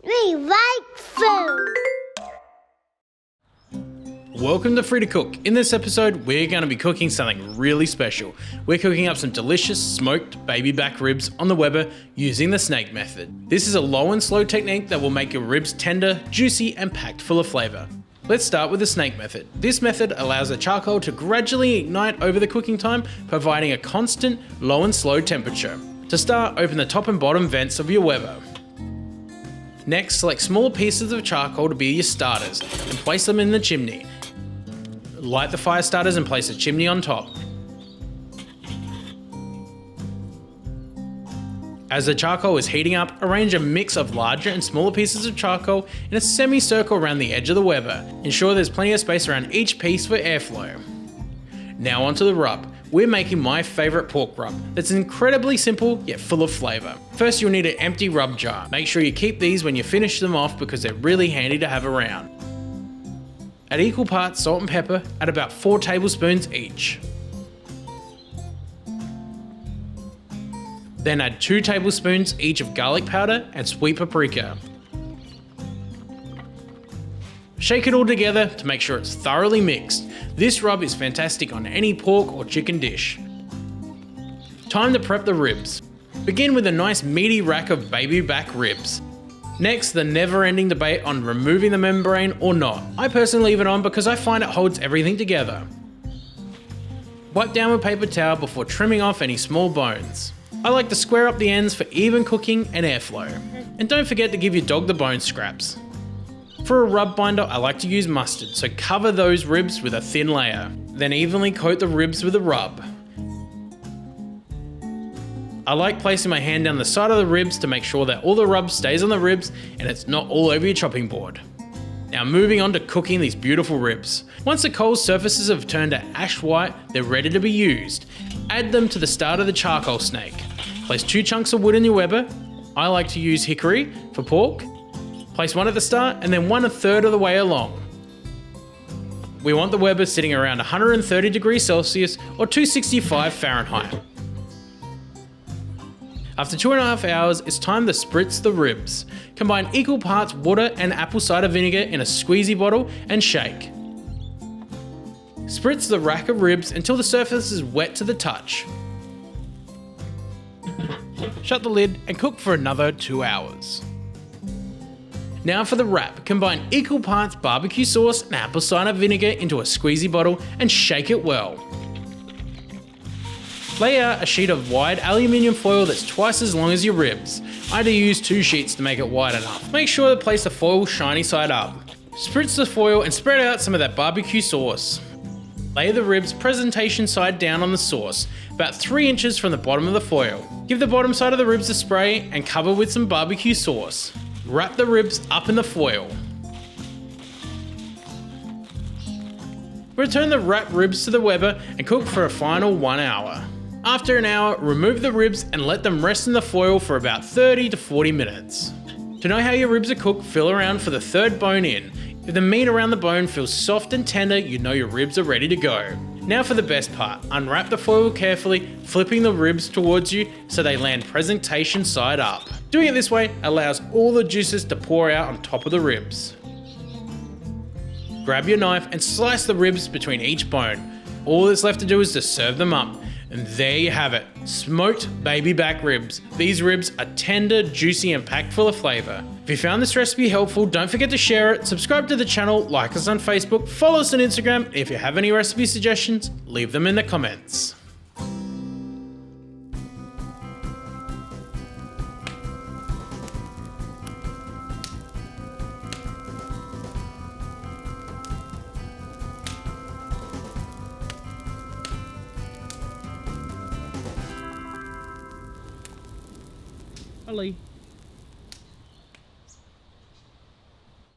We like food. Welcome to Free to Cook. In this episode, we're going to be cooking something really special. We're cooking up some delicious smoked baby back ribs on the Weber using the snake method. This is a low and slow technique that will make your ribs tender, juicy, and packed full of flavour. Let's start with the snake method. This method allows the charcoal to gradually ignite over the cooking time, providing a constant low and slow temperature. To start, open the top and bottom vents of your Weber. Next, select smaller pieces of charcoal to be your starters and place them in the chimney. Light the fire starters and place the chimney on top. As the charcoal is heating up, arrange a mix of larger and smaller pieces of charcoal in a semicircle around the edge of the Weber. Ensure there's plenty of space around each piece for airflow. Now onto the rub. We're making my favourite pork rub that's incredibly simple yet full of flavour. First, you'll need an empty rub jar. Make sure you keep these when you finish them off because they're really handy to have around. Add equal parts salt and pepper at about 4 tablespoons each. Then add 2 tablespoons each of garlic powder and sweet paprika. Shake it all together to make sure it's thoroughly mixed. This rub is fantastic on any pork or chicken dish. Time to prep the ribs. Begin with a nice meaty rack of baby back ribs. Next, the never-ending debate on removing the membrane or not. I personally leave it on because I find it holds everything together. Wipe down with paper towel before trimming off any small bones. I like to square up the ends for even cooking and airflow. And don't forget to give your dog the bone scraps. For a rub binder, I like to use mustard, so cover those ribs with a thin layer. Then evenly coat the ribs with a rub. I like placing my hand down the side of the ribs to make sure that all the rub stays on the ribs and it's not all over your chopping board. Now moving on to cooking these beautiful ribs. Once the coal surfaces have turned to ash white, they're ready to be used. Add them to the start of the charcoal snake. Place 2 chunks of wood in your Weber. I like to use hickory for pork. Place one at the start and then one a third of the way along. We want the Weber sitting around 130 degrees Celsius or 265 Fahrenheit. After 2.5 hours, it's time to spritz the ribs. Combine equal parts water and apple cider vinegar in a squeezy bottle and shake. Spritz the rack of ribs until the surface is wet to the touch. Shut the lid and cook for another 2 hours. Now for the wrap, combine equal parts barbecue sauce and apple cider vinegar into a squeezy bottle and shake it well. Lay out a sheet of wide aluminium foil that's twice as long as your ribs. I had to use 2 sheets to make it wide enough. Make sure to place the foil shiny side up. Spritz the foil and spread out some of that barbecue sauce. Lay the ribs presentation side down on the sauce, about 3 inches from the bottom of the foil. Give the bottom side of the ribs a spray and cover with some barbecue sauce. Wrap the ribs up in the foil. Return the wrapped ribs to the Weber and cook for a final 1 hour. After an hour, remove the ribs and let them rest in the foil for about 30 to 40 minutes. To know how your ribs are cooked, feel around for the 3rd bone in. If the meat around the bone feels soft and tender, you know your ribs are ready to go. Now for the best part, unwrap the foil carefully, flipping the ribs towards you so they land presentation side up. Doing it this way allows all the juices to pour out on top of the ribs. Grab your knife and slice the ribs between each bone. All that's left to do is to serve them up. And there you have it, smoked baby back ribs. These ribs are tender, juicy, and packed full of flavour. If you found this recipe helpful, don't forget to share it, subscribe to the channel, like us on Facebook, follow us on Instagram, and if you have any recipe suggestions, leave them in the comments. Ollie.